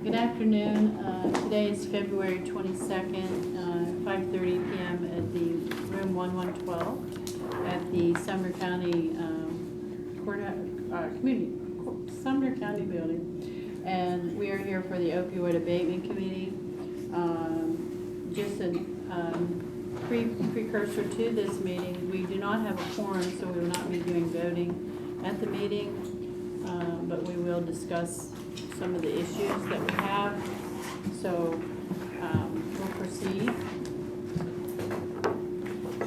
Good afternoon. Today is February 22nd, 5:30 p.m. at the room 1112 at the Sumner County Sumner County building, and we are here for the Opioid Abatement Committee. Just a precursor to this meeting, we do not have a quorum, so we will not be doing voting at the meeting, but we will discuss some of the issues that we have. So we'll proceed.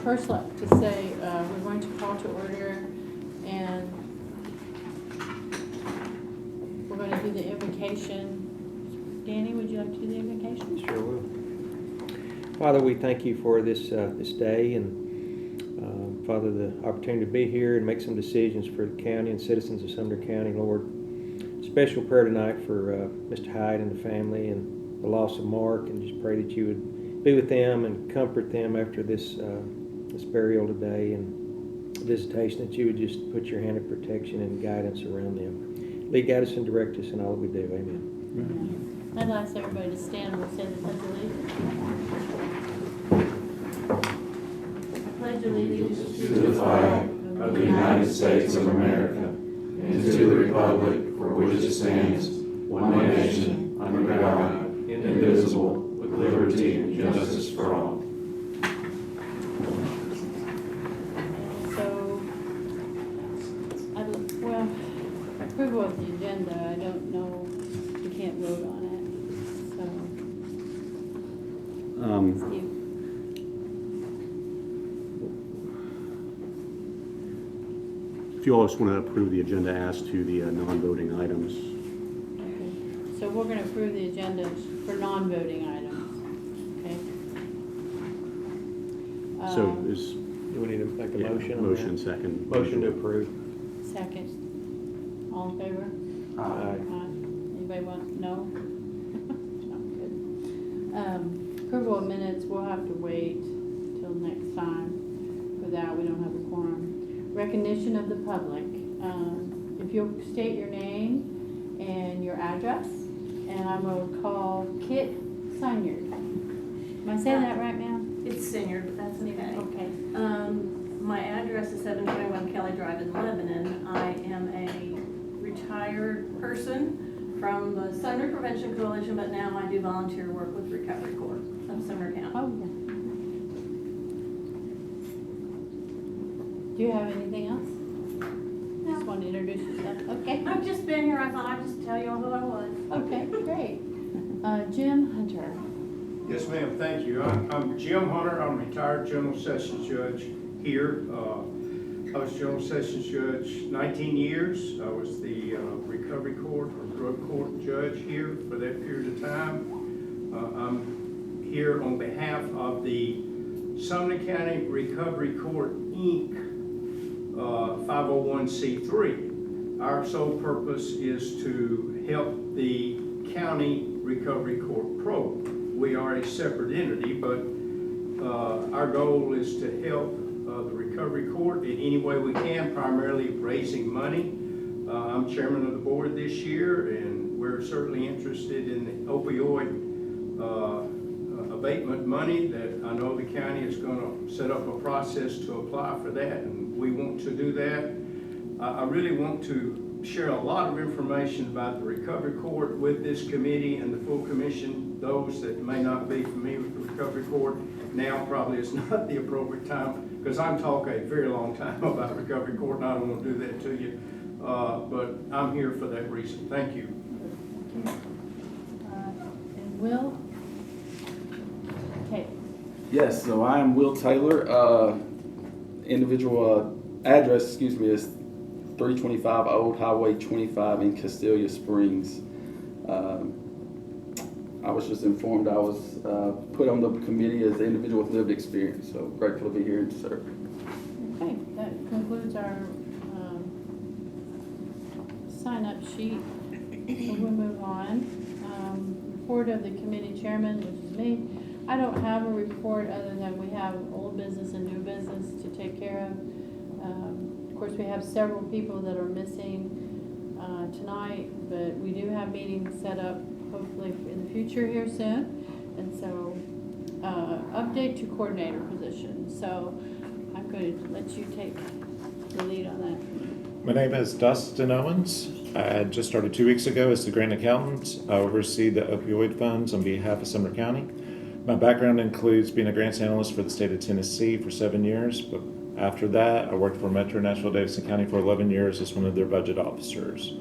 First, like to say we're going to call to order, and we're going to do the invocation. Danny, would you like to do the invocation? Sure will. Father, we thank you for this day, and Father, the opportunity to be here and make some decisions for the county and citizens of Sumner County, Lord. Special prayer tonight for Mr. Hyde and the family and the loss of Mark, and just pray that you would be with them and comfort them after this burial today and visitation, that you would just put your hand of protection and guidance around them. Lead, guide us, and direct us in all that we do. Amen. I'd ask everybody to stand and we'll say the Pledge of Allegiance. I pledge allegiance to the flag of the United States of America and to the republic for which it stands, one nation, under God, indivisible, with liberty and justice for all. So, approval of the agenda, I don't know, we can't vote on it, so. Steve. If you all just want to approve the agenda as to the non-voting items. Okay. So we're going to approve the agenda for non-voting items, okay? Do we need to make a motion? Motion, second. Motion to approve. Second. All in favor? Aye. Anybody want, no? No, good. Approval of minutes, we'll have to wait till next time for that. We don't have a quorum. Recognition of the public. If you'll state your name and your address, and I'm going to call Kit Synyard. Am I saying that right, ma'am? It's Synyard, but that's okay. Okay. My address is 721 Kelly Drive in Lebanon. I am a retired person from the Sumner Prevention Coalition, but now I do volunteer work with Recovery Corps of Sumner County. Oh, yeah. Do you have anything else? No. Just want to introduce yourself. Okay. I've just been here. I thought I'd just tell you all who I was. Okay, great. Jim Hunter. Yes, ma'am. Thank you. I'm Jim Hunter. I'm a retired General Sessions Judge here. I was General Sessions Judge 19 years. I was the Recovery Court or Drug Court Judge here for that period of time. I'm here on behalf of the Sumner County Recovery Court, Inc. 501c3. Our sole purpose is to help the County Recovery Court Pro. We are a separate entity, but our goal is to help the Recovery Court in any way we can, primarily raising money. I'm chairman of the board this year, and we're certainly interested in the opioid abatement money that I know the county is going to set up a process to apply for that, and we want to do that. I really want to share a lot of information about the Recovery Court with this committee and the full commission. Those that may not be familiar with the Recovery Court, now probably is not the appropriate time, because I'm talking a very long time about Recovery Court, and I don't want to do that to you. But I'm here for that reason. Thank you. And Will? Okay. Yes, so I am Will Taylor. Individual address, is 325 Old Highway 25 in Castelia Springs. I was just informed I was put on the committee as an individual with lived experience, so grateful to be here and to serve. Okay, that concludes our sign-up sheet. So we'll move on. Report of the committee chairman, which is me. I don't have a report other than we have old business and new business to take care of. Of course, we have several people that are missing tonight, but we do have meetings set up hopefully in the future here soon. And so, update to coordinator position. So I'm going to let you take the lead on that. My name is Dustin Owens. I had just started 2 weeks ago as the grant accountant. I oversee the opioid funds on behalf of Sumner County. My background includes being a grants analyst for the state of Tennessee for 7 years, but after that, I worked for Metro Nashville-Davidson County for 11 years as one of their budget officers.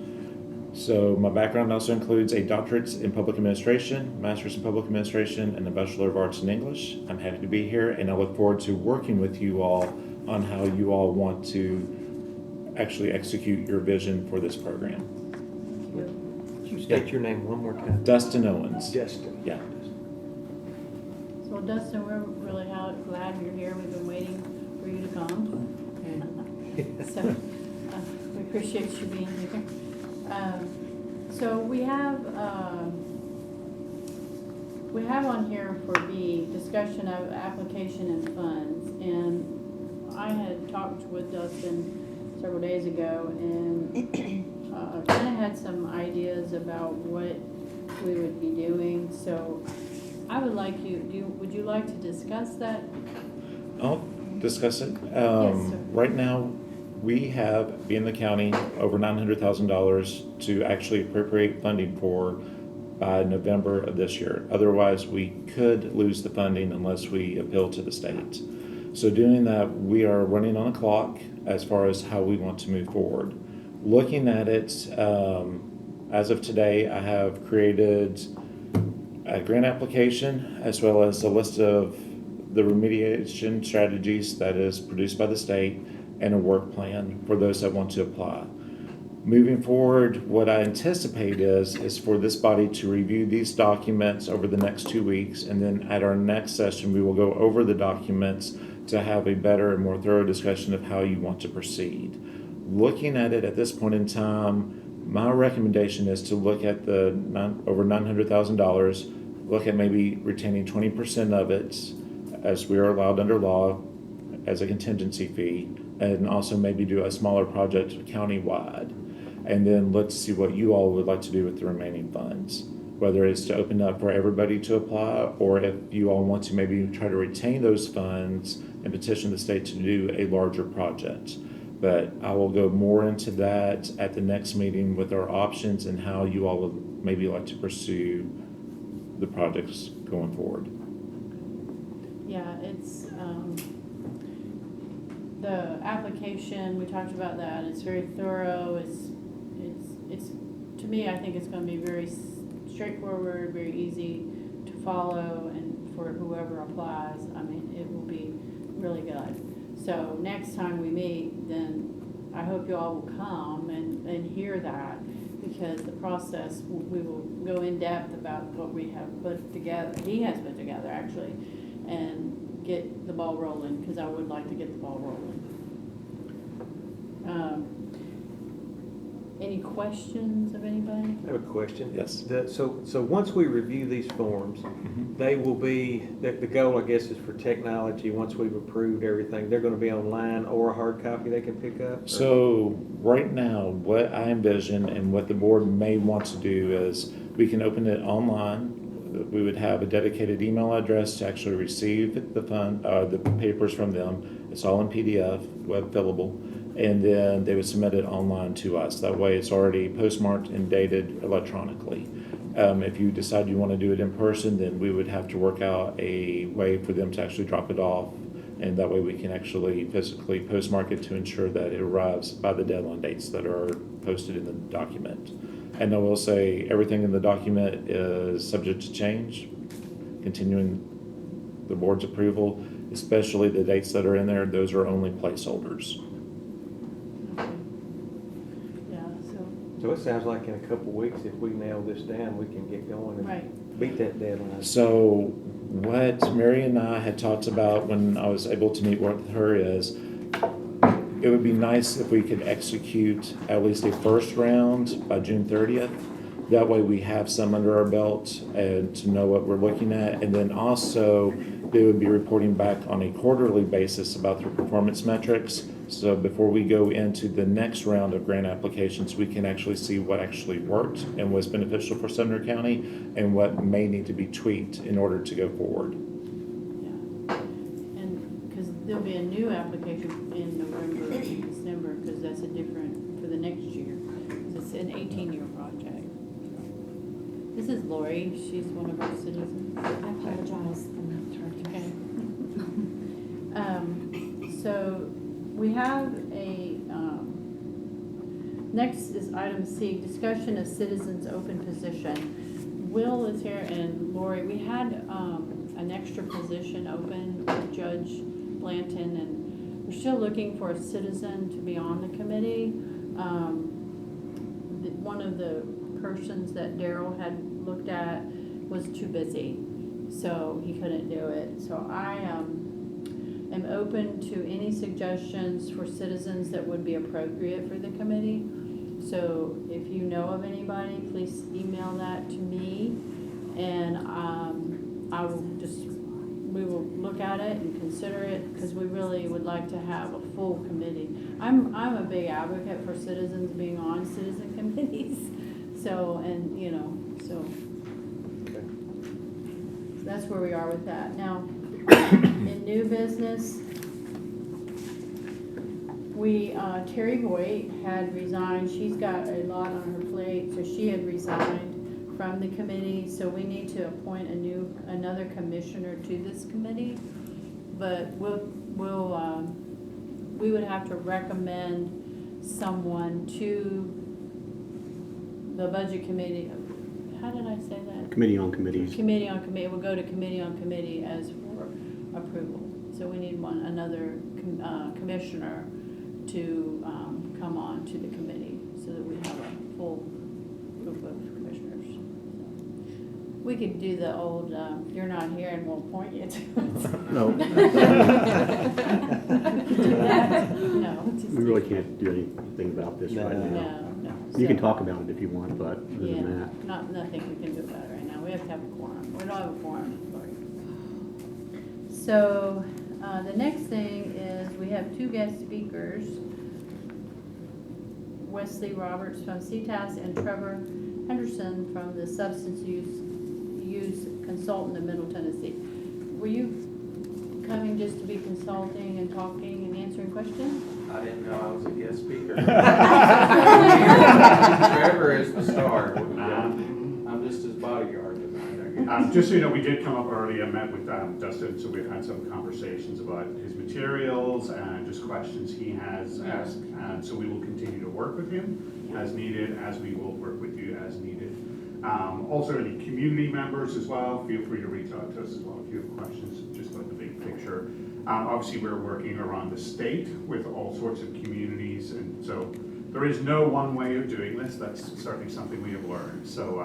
So my background also includes a doctorate in public administration, master's in public administration, and a Bachelor of Arts in English. I'm happy to be here, and I look forward to working with you all on how you all want to actually execute your vision for this program. Could you state your name one more time? Dustin Owens. Justin. Yeah. So Dustin, we're really glad you're here. We've been waiting for you to come. So we appreciate you being here. So we have on here for B, discussion of application and funds. And I had talked with Dustin several days ago and kind of had some ideas about what we would be doing. So I would like would you like to discuss that? I'll discuss it. Yes, sir. Right now, we have, being the county, over $900,000 to actually appropriate funding for by November of this year. Otherwise, we could lose the funding unless we appeal to the state. So doing that, we are running on a clock as far as how we want to move forward. Looking at it, as of today, I have created a grant application as well as a list of the remediation strategies that is produced by the state and a work plan for those that want to apply. Moving forward, what I anticipate is for this body to review these documents over the next 2 weeks, and then at our next session, we will go over the documents to have a better and more thorough discussion of how you want to proceed. Looking at it at this point in time, my recommendation is to look at the over $900,000, look at maybe retaining 20% of it as we are allowed under law as a contingency fee, and also maybe do a smaller project countywide. And then let's see what you all would like to do with the remaining funds, whether it's to open up for everybody to apply, or if you all want to maybe try to retain those funds and petition the state to do a larger project. But I will go more into that at the next meeting with our options and how you all would maybe like to pursue the projects going forward. Yeah, it's, the application, we talked about that, it's very thorough, it's, to me, I think it's gonna be very straightforward, very easy to follow, and for whoever applies, I mean, it will be really good. So next time we meet, then I hope you all will come and hear that, because the process, we will go in depth about what we have put together, he has put together actually, and get the ball rolling, because I would like to get the ball rolling. Any questions of anybody? I have a question. Yes. So once we review these forms, they will be, the goal, I guess, is for technology. Once we've approved everything, they're going to be online or a hard copy they can pick up? Or? So right now, what I envision and what the board may want to do is we can open it online. We would have a dedicated email address to actually receive the papers from them. It's all in PDF, web fillable, and then they would submit it online to us. That way it's already postmarked and dated electronically. If you decide you want to do it in person, then we would have to work out a way for them to actually drop it off, and that way we can actually physically postmark it to ensure that it arrives by the deadline dates that are posted in the document. And I will say everything in the document is subject to change, continuing the board's approval, especially the dates that are in there. Those are only placeholders. Okay. Yeah, So it sounds like in a couple weeks, if we nail this down, we can get going and right. beat that deadline. So what Mary and I had talked about when I was able to meet with her is it would be nice if we could execute at least a first round by June 30th. That way we have some under our belt and to know what we're looking at. And then also they would be reporting back on a quarterly basis about their performance metrics. So before we go into the next round of grant applications, we can actually see what actually worked and was beneficial for Sumner County and what may need to be tweaked in order to go forward. Yeah. And, because there'll be a new application in November, December, because that's a different, for the next year. 'Cause it's an 18-year project. This is Lori, she's one of our citizens. I apologize. I'm not charged. Okay. So we have next is item C, discussion of citizens open position. Will is here and Lori, we had an extra position open with Judge Blanton, and we're still looking for a citizen to be on the committee. One of the persons that Daryl had looked at was too busy, so he couldn't do it. So I am open to any suggestions for citizens that would be appropriate for the committee. So if you know of anybody, please email that to me, and I will we will look at it and consider it, because we really would like to have a full committee. I'm a big advocate for citizens being on citizen committees. So, and you know, so that's where we are with that. Now, in new business, Terry Voigt had resigned. She's got a lot on her plate, so she had resigned from the committee. So we need to appoint another commissioner to this committee. But we would have to recommend someone to the budget committee. How did I say that? Committee on Committees. Committee on committee. We'll go to committee on committee as for approval. So we need another commissioner to come on to the committee so that we have a full group of commissioners. So we could do the old, you're not here and we'll appoint you to it. No. No. We really can't do anything about this right now. No. You can So, talk about it if you want, but other yeah, than that. nothing we can do about it right now. We have to have a quorum. We don't have a quorum. So, the next thing is we have two guest speakers, Wesley Roberts from CTAS and Trevor Henderson from the Substance Use Consultant of Middle Tennessee. Were you coming just to be consulting and talking and answering questions? I didn't know I was a guest speaker. Trevor is the star. I'm just his bodyguard tonight, I guess. Just so you know, we did come up early. I met with Dustin, so we've had some conversations about his materials and just questions he has asked. And so we will continue to work with him as needed, as we will work with you as needed. Also, any community members as well, feel free to reach out to us as well if you have questions, just like the big picture. Obviously, we're working around the state with all sorts of communities, and so there is no one way of doing this. That's certainly something we have learned. So,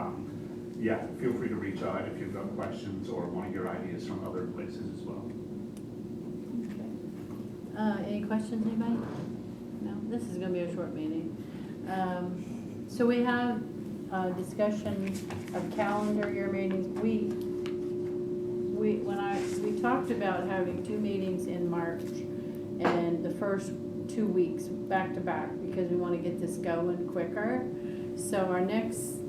yeah, feel free to reach out if you've got questions or want to hear ideas from other places as well. Okay. Any questions, anybody? No, this is gonna be a short meeting. So we have a discussion of calendar year meetings. We talked about having 2 meetings in March and the first 2 weeks back to back because we want to get this going quicker. So our next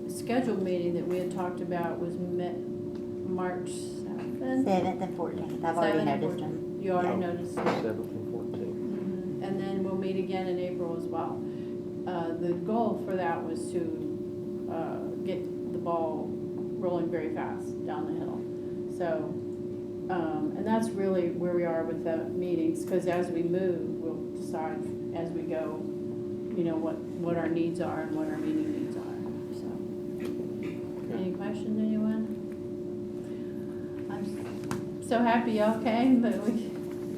scheduled meeting that we had talked about was March 7th. 7th and 14th. I've already noticed them. You already noticed them. 7th and 14th. And then we'll meet again in April as well. The goal for that was to get the ball rolling very fast down the hill. So, and that's really where we are with the meetings, because as we move, we'll decide as we go, you know, what our needs are and what our meeting needs are. So, any questions, anyone? I'm so happy y'all came, but we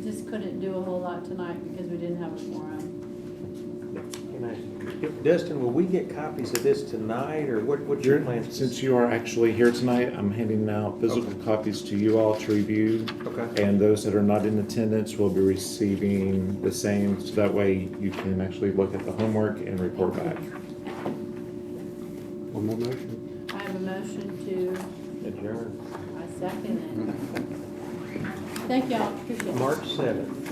just couldn't do a whole lot tonight because we didn't have a quorum. Dustin, will we get copies of this tonight, or what's your plan? Since you are actually here tonight, I'm handing out physical copies to you all to review. Okay. And those that are not in attendance will be receiving the same, so that way you can actually look at the homework and report back. One more motion. I have a motion to, Adjourn. I second it. Thank y'all, appreciate it. March 7th.